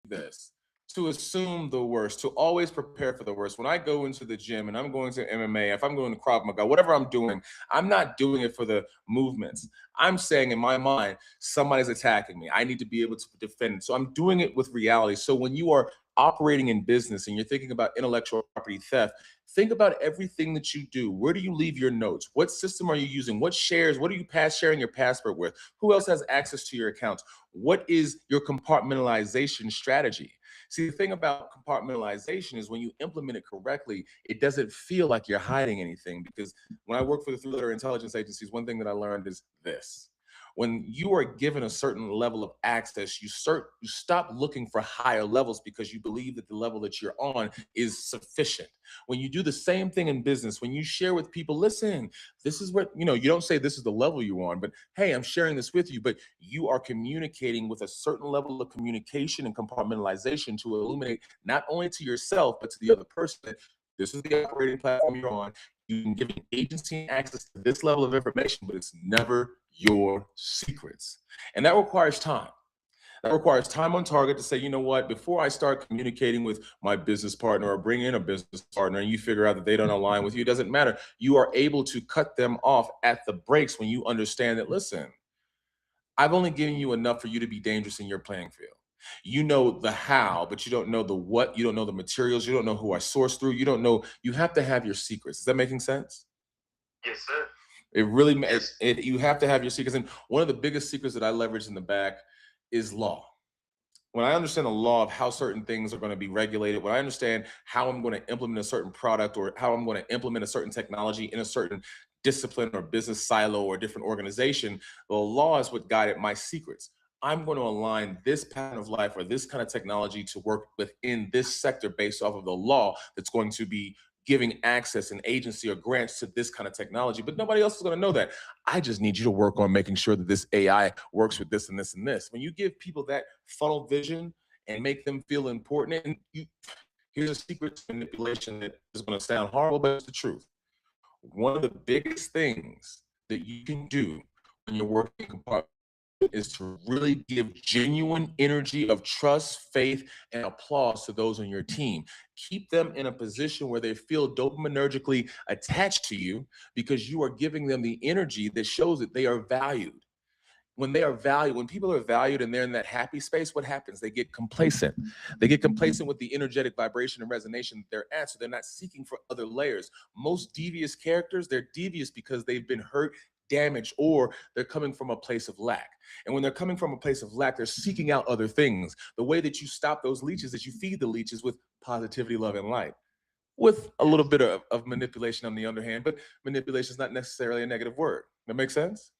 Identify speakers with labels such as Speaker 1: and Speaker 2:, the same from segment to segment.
Speaker 1: this, to assume the worst, to always prepare for the worst. When I go into the gym and I'm going to MMA, if I'm going to Krav Maga, whatever I'm doing, I'm not doing it for the movements. I'm saying in my mind, somebody's attacking me. I need to be able to defend it. So I'm doing it with reality. So when you are operating in business and you're thinking about intellectual property theft, think about everything that you do. Where do you leave your notes? What system are you using? What shares? What are you sharing your password with? Who else has access to your accounts? What is your compartmentalization strategy? See, the thing about compartmentalization is when you implement it correctly, it doesn't feel like you're hiding anything. Because when I work for the three-letter intelligence agencies, one thing that I learned is this. When you are given a certain level of access, you stop looking for higher levels because you believe that the level that you're on is sufficient. When you do the same thing in business, when you share with people, listen, this is what, you don't say this is the level you're on, but hey, I'm sharing this with you, but you are communicating with a certain level of communication and compartmentalization to illuminate not only to yourself, but to the other person that this is the operating platform you're on. You can give an agency access to this level of information, but it's never your secrets. And that requires time. That requires time on target to say, you know what, before I start communicating with my business partner or bring in a business partner and you figure out that they don't align with you, it doesn't matter. You are able to cut them off at the breaks when you understand that, listen, I've only given you enough for you to be dangerous in your playing field. You know the how, but you don't know the what. You don't know the materials. You don't know who I source through. You don't know. You have to have your secrets. Is that making sense?
Speaker 2: Yes, sir.
Speaker 1: It really,
Speaker 2: Yes.
Speaker 1: you have to have your secrets. And one of the biggest secrets that I leverage in the back is law. When I understand the law of how certain things are going to be regulated, when I understand how I'm going to implement a certain product or how I'm going to implement a certain technology in a certain discipline or business silo or different organization, the law is what guided my secrets. I'm going to align this pattern of life or this kind of technology to work within this sector based off of the law that's going to be giving access and agency or grants to this kind of technology, but nobody else is going to know that. I just need you to work on making sure that this AI works with this and this and this. When you give people that funnel vision and make them feel important, and here's a secret to manipulation that is going to sound horrible, but it's the truth. One of the biggest things that you can do when you're working is to really give genuine energy of trust, faith, and applause to those on your team. Keep them in a position where they feel dopaminergically attached to you because you are giving them the energy that shows that they are valued. When they are valued, when people are valued and they're in that happy space, what happens? They get complacent. They get complacent with the energetic vibration and resonation that they're at. So they're not seeking for other layers. Most devious characters, they're devious because they've been hurt, damaged, or they're coming from a place of lack. And when they're coming from a place of lack, they're seeking out other things. The way that you stop those leeches is you feed the leeches with positivity, love, and light, with a little bit of manipulation on the other hand. But manipulation is not necessarily a negative word. That makes sense?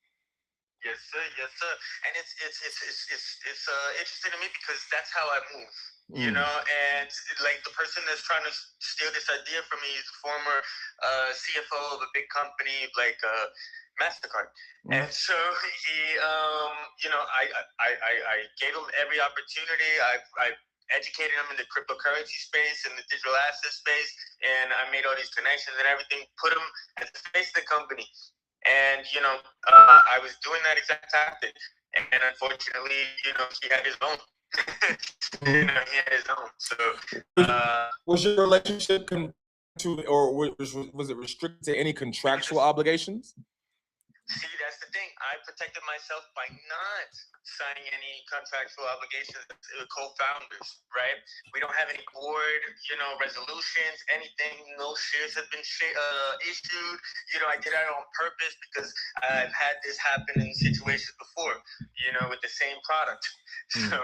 Speaker 2: Yes, sir. Yes, sir. And it's interesting to me because that's how I move.
Speaker 1: Mm.
Speaker 2: And like the person that's trying to steal this idea from me is the former CFO of a big company like Mastercard. And so he, I gave him every opportunity. I educated him in the cryptocurrency space and the digital asset space, and I made all these connections and everything. Put him as the face of the company. And I was doing that exact tactic, and unfortunately, he had his own. He had his own. So,
Speaker 1: Was your relationship to, or was it restricted to any contractual obligations?
Speaker 2: see, that's the thing. I protected myself by not signing any contractual obligations with co-founders, right? We don't have any board, resolutions, anything. No shares have been issued. I did that on purpose because I've had this happen in situations before, with the same product. So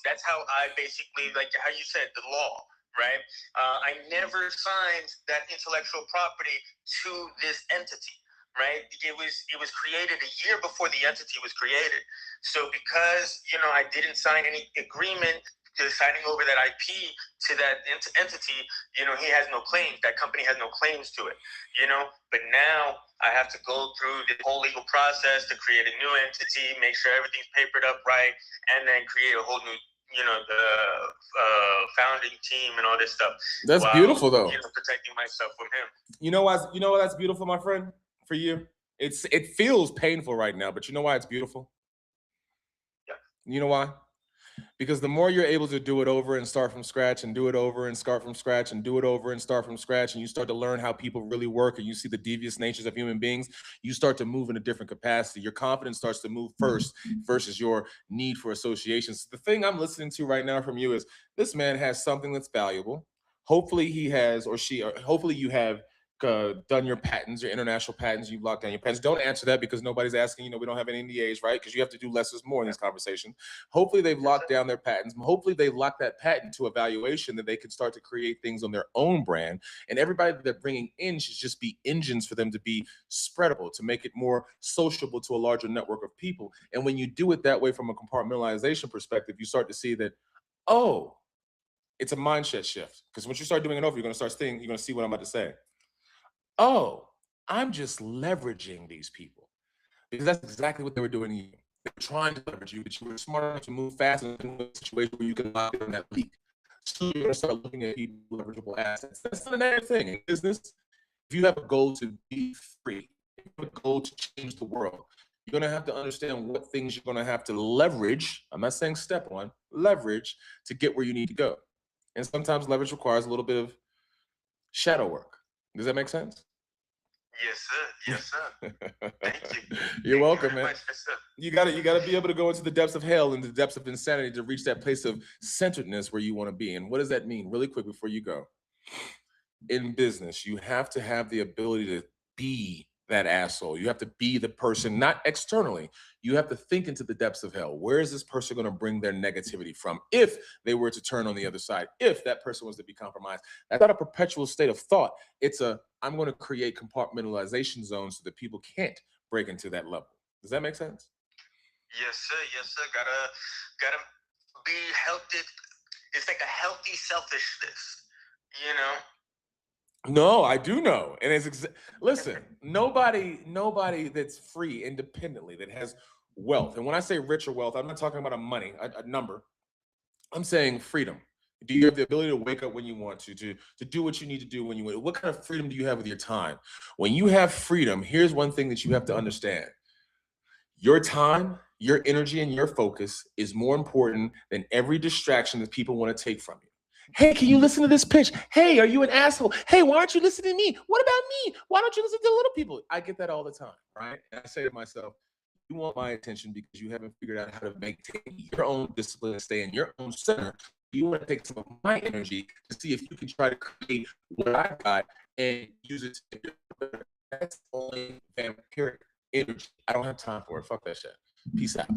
Speaker 2: that's how I basically, like how you said, the law, right? I never signed that intellectual property to this entity, right? It was created a year before the entity was created. So because I didn't sign any agreement to signing over that IP to that entity, he has no claims. That company has no claims to it, But now I have to go through the whole legal process to create a new entity, make sure everything's papered up right, and then create a whole new the founding team and all this stuff.
Speaker 1: That's beautiful, though.
Speaker 2: Protecting myself from him.
Speaker 1: You know why? You know why that's beautiful, my friend. For you, it feels painful right now, but you know why it's beautiful?
Speaker 2: Yeah.
Speaker 1: You know why? Because the more you're able to do it over and start from scratch and do it over and start from scratch and do it over and start from scratch, and you start to learn how people really work and you see the devious natures of human beings, you start to move in a different capacity. Your confidence starts to move first versus your need for associations. The thing I'm listening to right now from you is this man has something that's valuable. Hopefully he has, or she, or hopefully you have done your patents, your international patents, you've locked down your patents. Don't answer that because nobody's asking, we don't have any NDAs, right? Because you have to do less is more in this conversation. Hopefully they've locked down their patents. Hopefully they've locked that patent to a valuation that they can start to create things on their own brand. And everybody that they're bringing in should just be engines for them to be spreadable, to make it more sociable to a larger network of people. And when you do it that way from a compartmentalization perspective, you start to see that, oh, it's a mindset shift. Because once you start doing it over, you're going to start seeing, you're going to see what I'm about to say. Oh, I'm just leveraging these people. Because that's exactly what they were doing to you. They were trying to leverage you, but you were smart enough to move fast in a situation where you can lock in that leak. So you're going to start looking at people leverageable assets. That's not a negative thing. In business, if you have a goal to be free, if you have a goal to change the world, you're going to have to understand what things you're going to have to leverage. I'm not saying step on, leverage to get where you need to go. And sometimes leverage requires a little bit of shadow work. Does that make sense?
Speaker 2: Yes, sir. Yes, sir. Thank you.
Speaker 1: You're welcome, man.
Speaker 2: Much. Yes, sir.
Speaker 1: You gotta be able to go into the depths of hell and the depths of insanity to reach that place of centeredness where you want to be. And what does that mean? Really quick before you go. In business, you have to have the ability to be that asshole. You have to be the person, not externally. You have to think into the depths of hell. Where is this person going to bring their negativity from if they were to turn on the other side, if that person was to be compromised? That's not a perpetual state of thought. It's I'm going to create compartmentalization zones so that people can't break into that level. Does that make sense?
Speaker 2: Yes, sir. Yes, sir. Gotta be healthy. It's like a healthy selfishness, you know?
Speaker 1: No, I do know. And listen, nobody that's free independently that has wealth. And when I say rich or wealth, I'm not talking about a number. I'm saying freedom. Do you have the ability to wake up when you want to do what you need to do when you want? What kind of freedom do you have with your time? When you have freedom, here's one thing that you have to understand. Your time, your energy, and your focus is more important than every distraction that people want to take from you. Hey, can you listen to this pitch? Hey, are you an asshole? Hey, why aren't you listening to me? What about me? Why don't you listen to the little people? I get that all the time, right? And I say to myself, you want my attention because you haven't figured out how to maintain your own discipline and stay in your own center. You want to take some of my energy to see if you can try to create what I got and use it to get better. That's only vampiric energy. I don't have time for it. Fuck that shit. Peace out.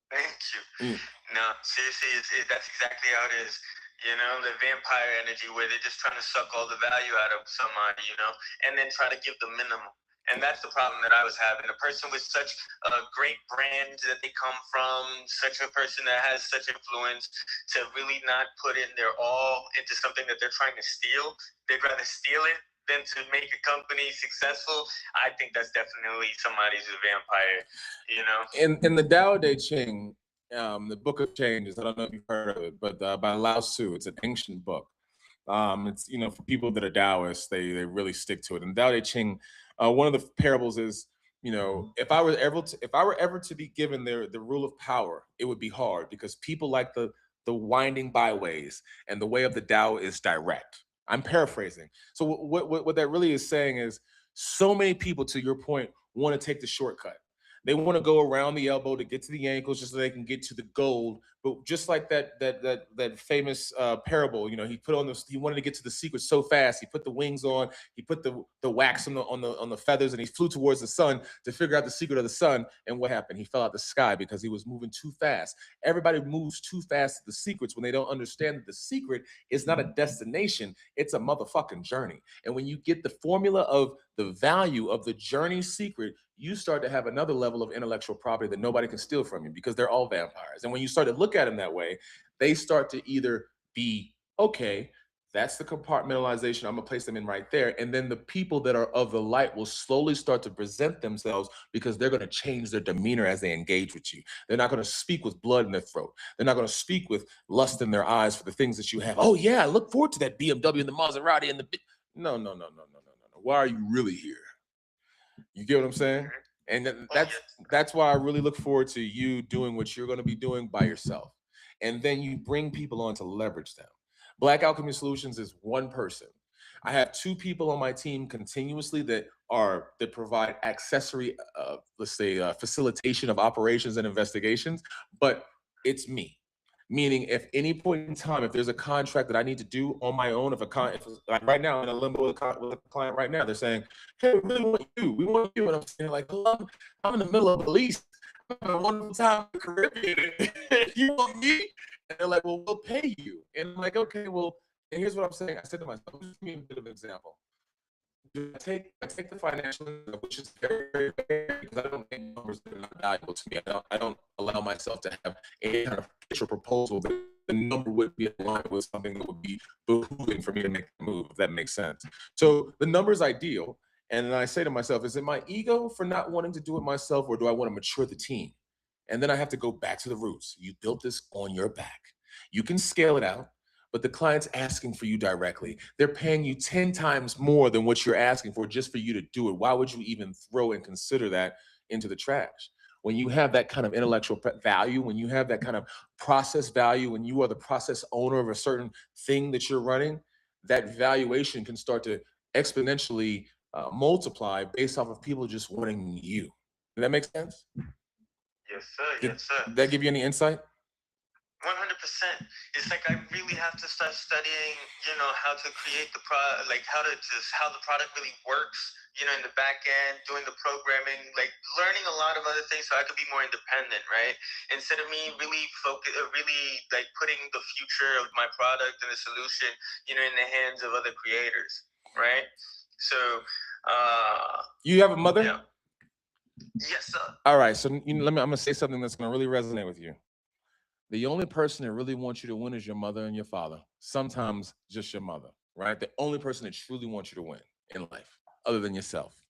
Speaker 2: Thank you. No, seriously, that's exactly how it is. You know, the vampire energy where they're just trying to suck all the value out of somebody, and then try to give the minimum. And that's the problem that I was having. A person with such a great brand that they come from, such a person that has such influence, to really not put in their all into something that they're trying to steal. They'd rather steal it than to make a company successful. I think that's definitely somebody's a vampire,
Speaker 1: In the Tao Te Ching, the Book of Changes, I don't know if you've heard of it, but by Lao Tzu, it's an ancient book. It's for people that are Taoists, they really stick to it. And Tao Te Ching, one of the parables is, if I were ever to be given the rule of power, it would be hard because people like the winding byways, and the way of the Tao is direct. I'm paraphrasing. So what that really is saying is, so many people, to your point, want to take the shortcut. They want to go around the elbow to get to the ankles just so they can get to the gold. But just like that famous parable, he wanted to get to the secret so fast. He put the wings on, he put the wax on the feathers, and he flew towards the sun to figure out the secret of the sun. And what happened? He fell out the sky because he was moving too fast. Everybody moves too fast to the secrets when they don't understand that the secret is not a destination, it's a motherfucking journey. And when you get the formula of the value of the journey secret, you start to have another level of intellectual property that nobody can steal from you because they're all vampires. And when you start to look at them that way, they start to either be, okay, that's the compartmentalization, I'm gonna place them in right there. And then the people that are of the light will slowly start to present themselves because they're gonna change their demeanor as they engage with you. They're not gonna speak with blood in their throat. They're not gonna speak with lust in their eyes for the things that you have. Oh yeah, I look forward to that BMW and the Maserati and the... No. Why are you really here? You get what I'm saying? And that's why I really look forward to you doing what you're going to be doing by yourself. And then you bring people on to leverage them. Black Alchemy Solutions is one person. I have two people on my team continuously that provide accessory, let's say, facilitation of operations and investigations, but it's me. Meaning, if any point in time, if there's a contract that I need to do on my own, if like right now, I'm in a limbo with a client right now, they're saying, "Hey, we really want you. We want you," and I'm saying, like, "Hello, I'm in the middle of a lease. I'm having a wonderful time in the Caribbean. You want me?" And they're like, "Well, we'll pay you." And I'm like, "Okay, well." And here's what I'm saying. I said to myself, just give me a bit of an example. I take the financial, which is very, very, very, because I don't make numbers that are not valuable to me. I don't allow myself to have any kind of pitch or proposal that the number would be aligned with something that would be behooving for me to make the move, if that makes sense. So the number is ideal. And then I say to myself, is it my ego for not wanting to do it myself, or do I want to mature the team? And then I have to go back to the roots. You built this on your back. You can scale it out, but the client's asking for you directly. They're paying you 10 times more than what you're asking for just for you to do it. Why would you even throw and consider that into the trash? When you have that kind of intellectual value, when you have that kind of process value, when you are the process owner of a certain thing that you're running, that valuation can start to exponentially multiply based off of people just wanting you. Does that make sense?
Speaker 2: Yes, sir. Yes, sir.
Speaker 1: Did that give you any insight?
Speaker 2: 100%. It's like I really have to start studying, how to create the product, like how the product really works, in the back end, doing the programming, like learning a lot of other things so I could be more independent, right? Instead of me really like putting the future of my product and the solution, in the hands of other creators, right? So,
Speaker 1: you have a mother?
Speaker 2: Yeah. Yes, sir.
Speaker 1: All right. So I'm gonna say something that's gonna really resonate with you. The only person that really wants you to win is your mother and your father. Sometimes just your mother, right? The only person that truly wants you to win in life, other than yourself.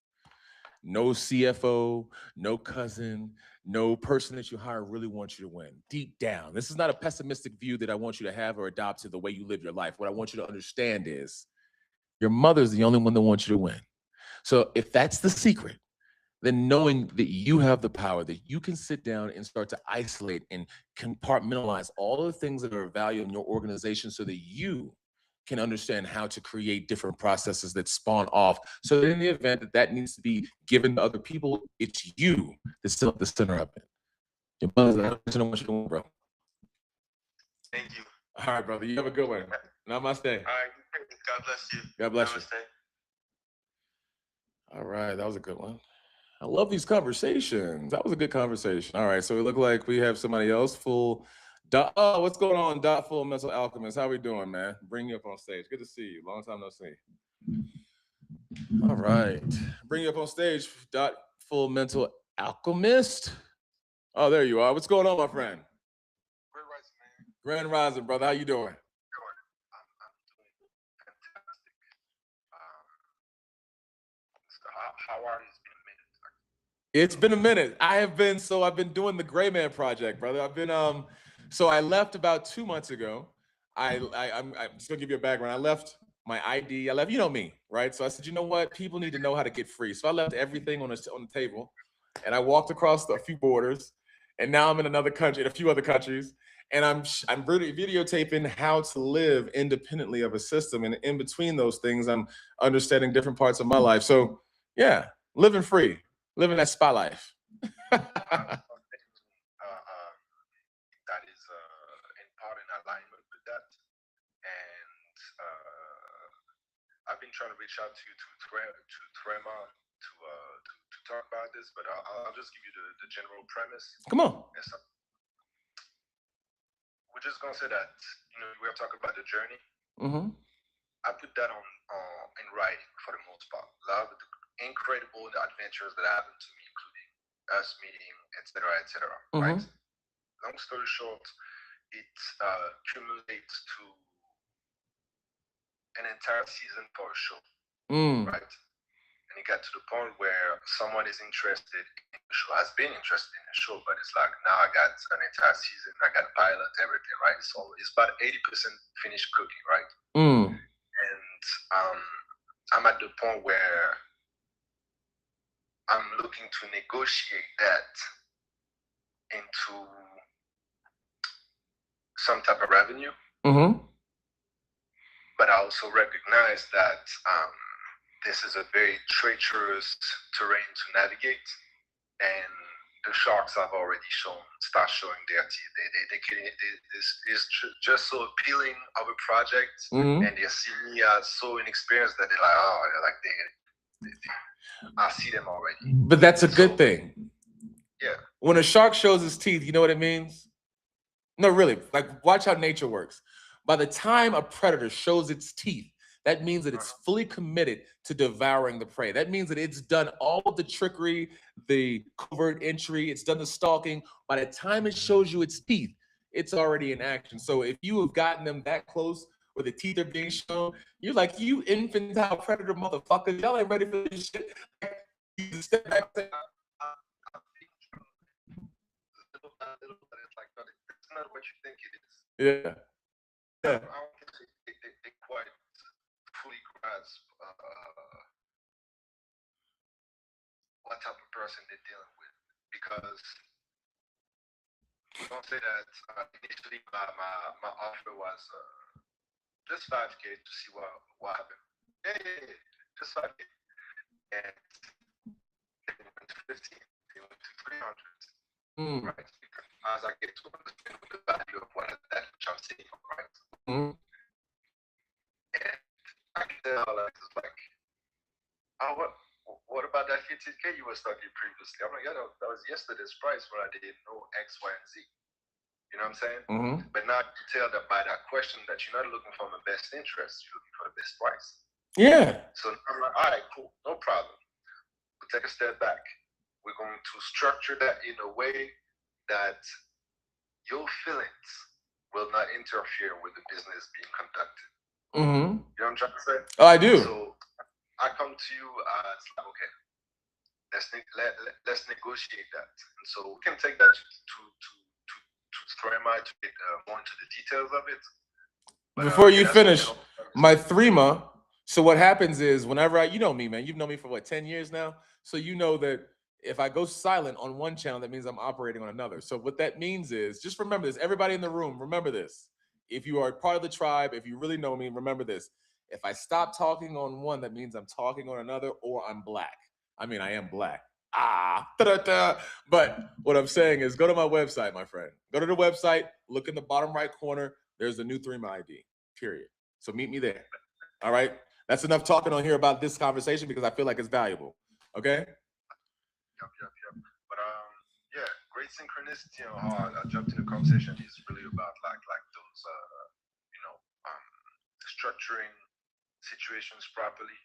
Speaker 1: No CFO, no cousin, no person that you hire really wants you to win. Deep down, this is not a pessimistic view that I want you to have or adopt to the way you live your life. What I want you to understand is your mother's the only one that wants you to win. So if that's the secret, then knowing that you have the power, that you can sit down and start to isolate and compartmentalize all of the things that are of value in your organization so that you can understand how to create different processes that spawn off. So that in the event that needs to be given to other people, it's you that's still at the center of it. Your mother's the person I want you to win, bro.
Speaker 2: Thank you.
Speaker 1: All right, brother. You have a good one. Namaste.
Speaker 2: All right. God bless you.
Speaker 1: God bless you. All right. That was a good one. I love these conversations. That was a good conversation. All right, so it looked like we have somebody else. Oh, what's going on, Full Mental Alchemist? How we doing, man? Bring you up on stage. Good to see you. Long time no see. All right, bring you up on stage, Full Mental Alchemist. Oh, there you are. What's going on, my friend?
Speaker 3: Grand Rising, man.
Speaker 1: Grand Rising, brother. How you doing?
Speaker 3: I'm doing fantastic. So how are you?
Speaker 1: It's been a minute. I've been doing the Gray Man project, brother. So I left about 2 months ago. I'm just gonna give you a background. I left my ID. I left, you know me, right? So I said, you know what? People need to know how to get free. So I left everything on the table, and I walked across a few borders, and now I'm in another country, in a few other countries, and I'm really videotaping how to live independently of a system. And in between those things, I'm understanding different parts of my life. So yeah, living free. Living that spa life.
Speaker 3: That is in part in alignment with that. And I've been trying to reach out to Trema to talk about this, but I'll just give you the general premise.
Speaker 1: Come on.
Speaker 3: We're just gonna say that we are talking about the journey.
Speaker 1: Mm-hmm.
Speaker 3: I put that on in writing for the most part. Love the incredible adventures that happened to me, including us meeting, etc., etc.
Speaker 1: Mm-hmm.
Speaker 3: Right. Long story short, it accumulates to an entire season for a show, right? And it got to the point where someone is interested in the show, has been interested in the show, but it's like now I got an entire season, I got pilot, everything, right? So it's about 80% finished cooking, right? And I'm at the point where I'm looking to negotiate that into some type of revenue. But I also recognize that this is a very treacherous terrain to navigate, and the sharks have already start showing their teeth. This is just so appealing of a project, and they see me as so inexperienced that they're like, oh, I see them already.
Speaker 1: But that's a good thing.
Speaker 3: Yeah.
Speaker 1: When a shark shows his teeth, you know what it means? No, really. Like, watch how nature works. By the time a predator shows its teeth, that means that it's fully committed to devouring the prey. That means that it's done all of the trickery, the covert entry, it's done the stalking. By the time it shows you its teeth, it's already in action. So if you have gotten them that close where the teeth are being shown, you're like, you infantile predator motherfuckers, y'all ain't ready for this shit. You step back and say,
Speaker 3: it's not what you think it is.
Speaker 1: yeah.
Speaker 3: I don't think they quite fully grasp what type of person they're dealing with, because don't say that initially my offer was just 5K to see what happened. Yeah, just 5K. And they went to 15, they went to 300. Right? Because as I get to understand the value of what which I'm seeing, right? And I can tell it's like, oh, what about that 15K you were talking previously? I'm like, yeah, that was yesterday's price when I didn't know X, Y, and Z. You know what I'm saying? But now you tell that by that question that you're not looking for the best interest, you're looking for the best price.
Speaker 1: Yeah.
Speaker 3: So I'm like, all right, cool, no problem. We'll take a step back. We're going to structure that in a way that your feelings will not interfere with the business being conducted. You know what I'm trying to say?
Speaker 1: Oh, I do.
Speaker 3: So I come to you as like, okay, let's negotiate that. And so we can take that to Trema to get more into the details of it. But,
Speaker 1: before you finish, my threema. So what happens is whenever you know me, man, you've known me for what, 10 years now? So you know that if I go silent on one channel, that means I'm operating on another. So what that means is, just remember this, everybody in the room, remember this. If you are part of the tribe, if you really know me, remember this. If I stop talking on one, that means I'm talking on another, or I'm black. I mean, I am black. But what I'm saying is, go to my website, my friend. Go to the website, look in the bottom right corner. There's a new Threema ID, period. So meet me there. All right? That's enough talking on here about this conversation because I feel like it's valuable. Okay?
Speaker 3: Yep. But yeah, great synchronicity on how I jumped in the conversation is really about like those structuring situations properly,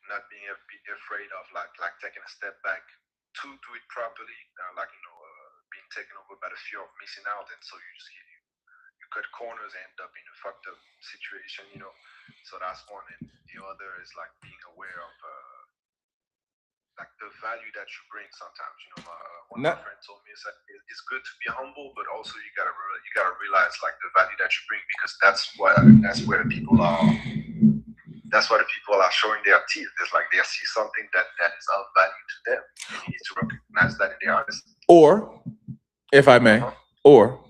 Speaker 3: not being afraid of like taking a step back to do it properly, being taken over by the fear of missing out, and so you cut corners and end up in a fucked up situation, So that's one, and the other is like being aware of like the value that you bring. Sometimes, one of my friends told me it's good to be humble, but also you gotta realize like the value that you bring, because that's where the people are. That's why the people are showing their teeth. It's like they see something that is of value to them, and you need to recognize that in their honesty.
Speaker 1: Or, if I may, or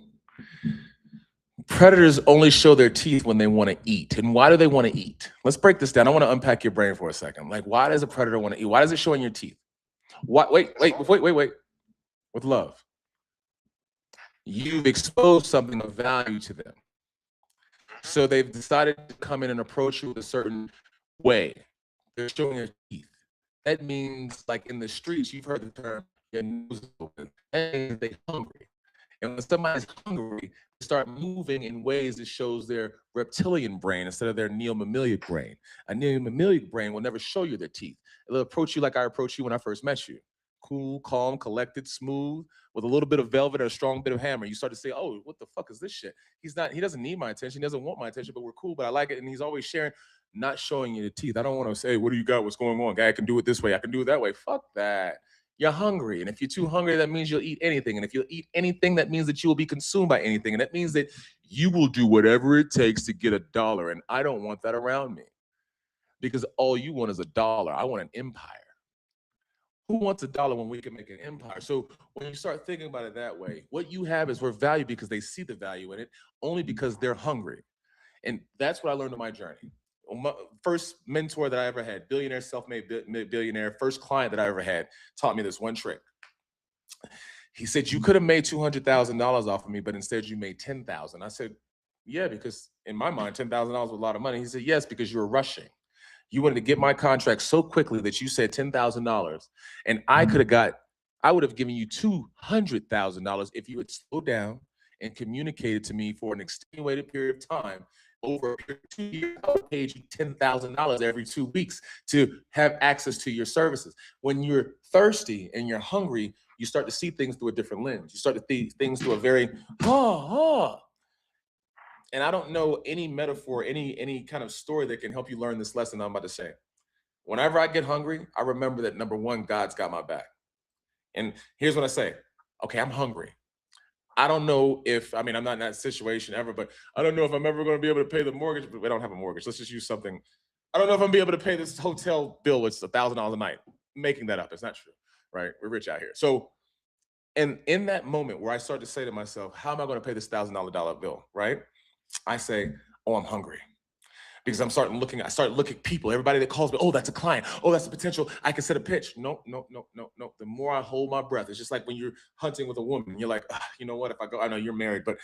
Speaker 1: predators only show their teeth when they want to eat. And why do they want to eat? Let's break this down. I want to unpack your brain for a second. Like, why does a predator want to eat? Why is it showing your teeth? Wait. With love. You've exposed something of value to them. So they've decided to come in and approach you with a certain way. They're showing their teeth. That means, like in the streets, you've heard the term, your nose is open. That means they're hungry. And when somebody's hungry, they start moving in ways that shows their reptilian brain instead of their neomammalic brain. A neomammalic brain will never show you their teeth. It'll approach you like I approached you when I first met you. Cool, calm, collected, smooth, with a little bit of velvet and a strong bit of hammer. You start to say, oh, what the fuck is this shit? He doesn't need my attention. He doesn't want my attention, but we're cool, but I like it. And he's always sharing, not showing you the teeth. I don't want to say, what do you got? What's going on? Guy, I can do it this way. I can do it that way. Fuck that. You're hungry. And if you're too hungry, that means you'll eat anything. And if you'll eat anything, that means that you will be consumed by anything. And that means that you will do whatever it takes to get $1. And I don't want that around me, because all you want is $1. I want an empire. Who wants a dollar when we can make an empire? So when you start thinking about it that way, what you have is worth value because they see the value in it, only because they're hungry. And that's what I learned on my journey. My first mentor that I ever had, billionaire, self-made billionaire, first client that I ever had, taught me this one trick. He said, you could have made $200,000 off of me, but instead you made 10,000. I said, yeah, because in my mind, $10,000 was a lot of money. He said, yes, because you were rushing. You wanted to get my contract so quickly that you said $10,000, and I would have given you $200,000 if you had slowed down and communicated to me for an extenuated period of time. Over a period of 2 years, I would have paid you $10,000 every 2 weeks to have access to your services. When you're thirsty and you're hungry, you start to see things through a different lens. You start to see things through a very, and I don't know any metaphor, any kind of story that can help you learn this lesson I'm about to say. Whenever I get hungry, I remember that number one, God's got my back. And here's what I say. Okay, I'm hungry. I don't know if, I'm not in that situation ever, but I don't know if I'm ever going to be able to pay the mortgage, but we don't have a mortgage. Let's just use something. I don't know if I'm going to be able to pay this hotel bill. It's $1,000 a night. I'm making that up. It's not true, right? We're rich out here. So, and in that moment where I start to say to myself, how am I going to pay this $1,000 bill, right? I say, oh, I'm hungry. Because I start looking at people, everybody that calls me, oh, that's a client. Oh, that's a potential. I can set a pitch. No. The more I hold my breath, it's just like when you're hunting with a woman. You're like, you know what? If I go, I know you're married, but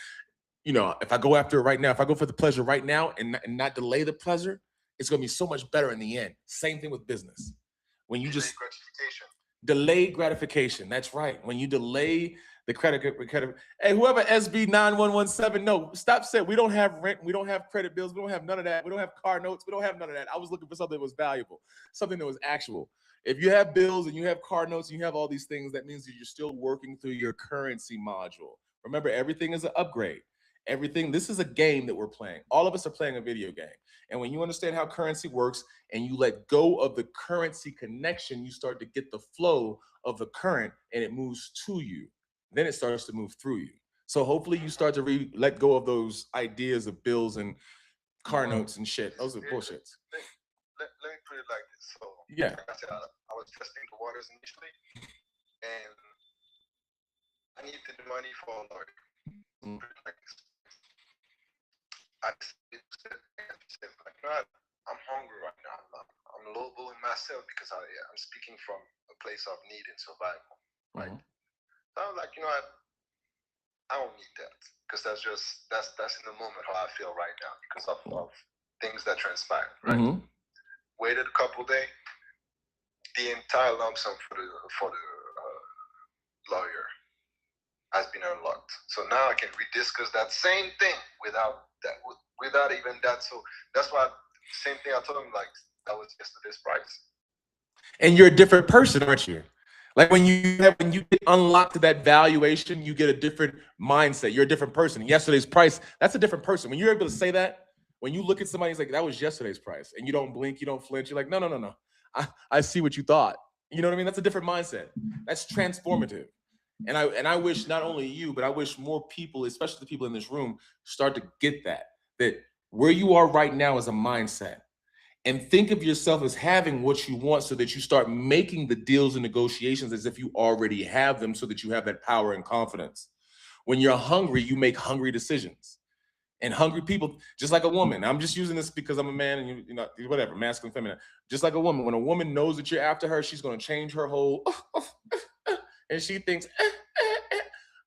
Speaker 1: if I go after it right now, if I go for the pleasure right now and not delay the pleasure, it's going to be so much better in the end. Same thing with business. When you just delayed gratification. That's right. When you delay the credit, hey, whoever SB 9117, no, stop saying we don't have rent, we don't have credit bills, we don't have none of that, we don't have car notes, we don't have none of that. I was looking for something that was valuable, something that was actual. If you have bills and you have car notes and you have all these things, that means that you're still working through your currency module. Remember, everything is an upgrade. This is a game that we're playing. All of us are playing a video game. And when you understand how currency works and you let go of the currency connection, you start to get the flow of the current and it moves to you. Then it starts to move through you. So hopefully you start to let go of those ideas of bills and car notes and shit. Those are bullshits.
Speaker 3: Let me put it like this. So
Speaker 1: yeah,
Speaker 3: like I said, I was testing the waters initially, and I needed the money for a lawyer. Like this. I said, like, you know what? I'm hungry right now. I'm lowballing myself because I'm speaking from a place of need and survival, right? So I was like, you know what? I don't need that because that's in the moment how I feel right now because of things that transpired, right? Waited a couple days. The entire lump sum for the lawyer has been unlocked. So now I can rediscuss that same thing without even that. So that's why same thing I told him, like that was yesterday's price.
Speaker 1: And you're a different person, aren't you? Like when you get unlocked to that valuation, you get a different mindset. You're a different person. Yesterday's price, that's a different person. When you're able to say that, when you look at somebody, it's like, that was yesterday's price. And you don't blink, you don't flinch. You're like, no. I see what you thought. You know what I mean? That's a different mindset. That's transformative. And I wish not only you, but I wish more people, especially the people in this room, start to get that where you are right now is a mindset. And think of yourself as having what you want so that you start making the deals and negotiations as if you already have them so that you have that power and confidence. When you're hungry, you make hungry decisions. And hungry people, just like a woman, I'm just using this because I'm a man and you know, whatever, masculine, feminine. Just like a woman, when a woman knows that you're after her, she's going to change her whole, and she thinks,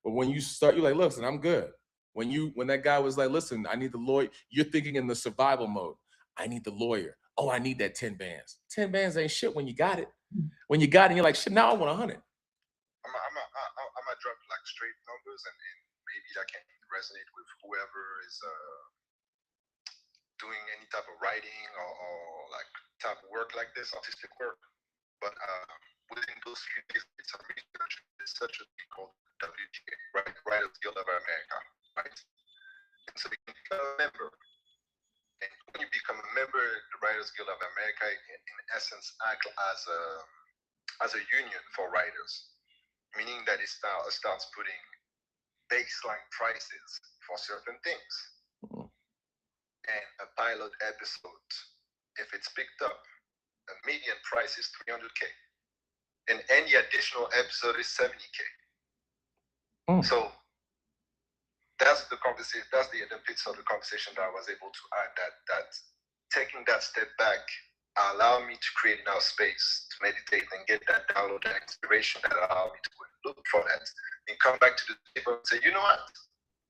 Speaker 1: but when you start, you're like, listen, I'm good. When that guy was like, listen, I need the lawyer, you're thinking in the survival mode. I need the lawyer. Oh, I need that 10 bands. 10 bands ain't shit when you got it. When you got it, you're like, shit, now I want 100.
Speaker 3: I'm gonna drop like straight numbers and maybe that can resonate with whoever is doing any type of writing or like type of work like this, artistic work. But within those few days, it's a research. It's such a thing called WGA, right? Writers Guild of America, right? And so you can become a member. And when you become a member, the Writers Guild of America, in essence, act as a union for writers, meaning that it starts putting baseline prices for certain things. And a pilot episode, if it's picked up, a median price is $300K. and any additional episode is $70K. So that's the conversation. That's the piece of the conversation that I was able to add. That taking that step back allowed me to create enough space to meditate and get that download, that inspiration that allowed me to look for that and come back to the table and say, you know what?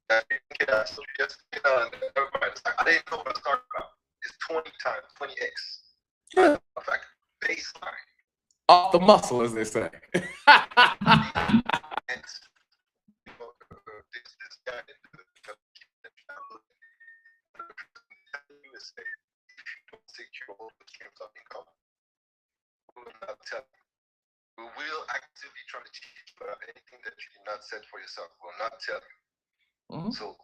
Speaker 3: That kid I told you yesterday, I didn't know what I was talking about. It's 20 times 20x.
Speaker 1: Yeah.
Speaker 3: In fact, baseline.
Speaker 1: Off the muscle, as they say.
Speaker 3: We will actively try to teach you about anything that you did not set for yourself. We'll not tell you. So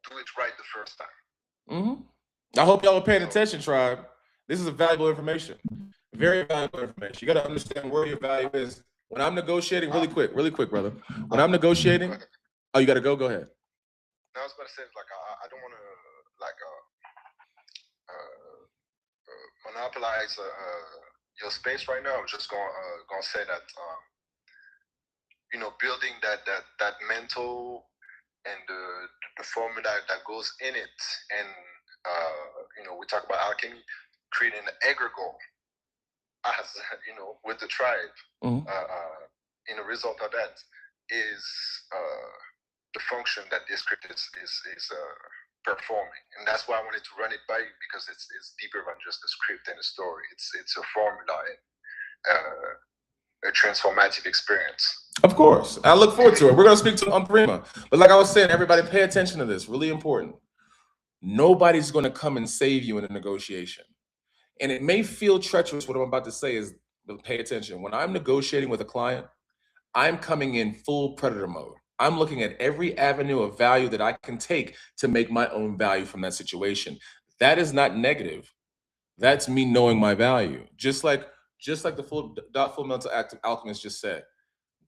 Speaker 3: do it right the first time.
Speaker 1: I hope y'all are paying attention, tribe. This is a valuable information. Very valuable information. You got to understand where your value is. When I'm negotiating, really quick, brother. When I'm negotiating, oh, you got to go? Go ahead.
Speaker 3: No, I was about to say, like, I don't want to, like, monopolize your space right now. I'm just gonna say that, you know, building that mental and the formula that goes in it, and you know, we talk about alchemy, creating an egregore, as you know, with the tribe. In a result of that is the function that this script is performing, and that's why I wanted to run it by you, because it's deeper than just a script and a story. It's a formula and a transformative experience.
Speaker 1: Of course, I look forward to it. We're gonna speak to Prima, but like I was saying, everybody pay attention to this. Really important. Nobody's gonna come and save you in a negotiation, and it may feel treacherous. What I'm about to say is, but pay attention. When I'm negotiating with a client, I'm coming in full predator mode. I'm looking at every avenue of value that I can take to make my own value from that situation. That is not negative. That's me knowing my value. Just like the Full Mental Alchemist just said,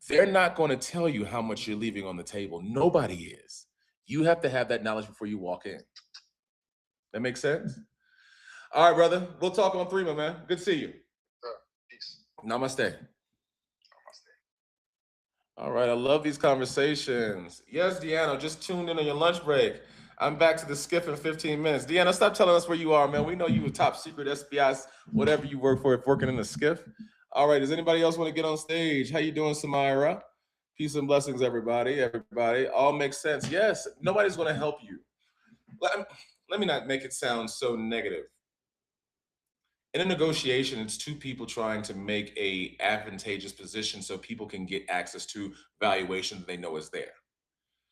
Speaker 1: they're not going to tell you how much you're leaving on the table. Nobody is. You have to have that knowledge before you walk in. That makes sense? All right, brother. We'll talk on 3, my man. Good to see you.
Speaker 3: Peace.
Speaker 1: Namaste. All right, I love these conversations. Yes, Deanna, just tuned in on your lunch break. I'm back to the skiff in 15 minutes. Deanna, stop telling us where you are, man. We know you a top secret FBI, whatever you work for, working in the skiff. All right, does anybody else want to get on stage? How you doing, Samira? Peace and blessings, everybody. All makes sense. Yes, nobody's going to help you. Let me not make it sound so negative. In a negotiation, it's 2 people trying to make a advantageous position so people can get access to valuation that they know is there.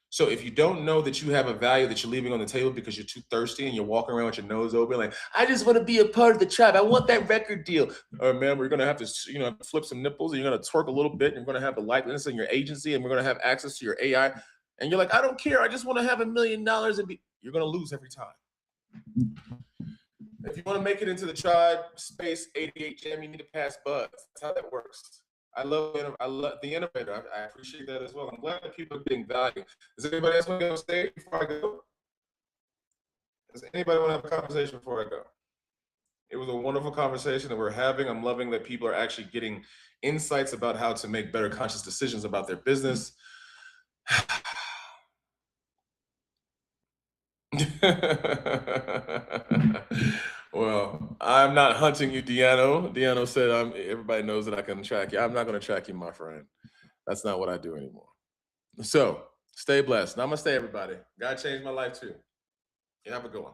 Speaker 1: So if you don't know that you have a value that you're leaving on the table because you're too thirsty and you're walking around with your nose open, like, I just want to be a part of the tribe. I want that record deal. Or, man, we're going to have to, you know, flip some nipples, and you're going to twerk a little bit, and you're going to have the likeness in your agency, and we're going to have access to your AI. And you're like, I don't care. I just want to have $1 million and be, you're going to lose every time. If you want to make it into the tribe space 88 jam, you need to pass buzz. That's how that works. I love the innovator. I appreciate that as well. I'm glad that people are getting value. Does anybody else want to get on stage before I go? Does anybody want to have a conversation before I go? It was a wonderful conversation that we're having. I'm loving that people are actually getting insights about how to make better conscious decisions about their business. Well, I'm not hunting you, Deanno. Deanno said, everybody knows that I can track you. I'm not going to track you, my friend. That's not what I do anymore. So stay blessed. Namaste, everybody. God changed my life too. You have a good one.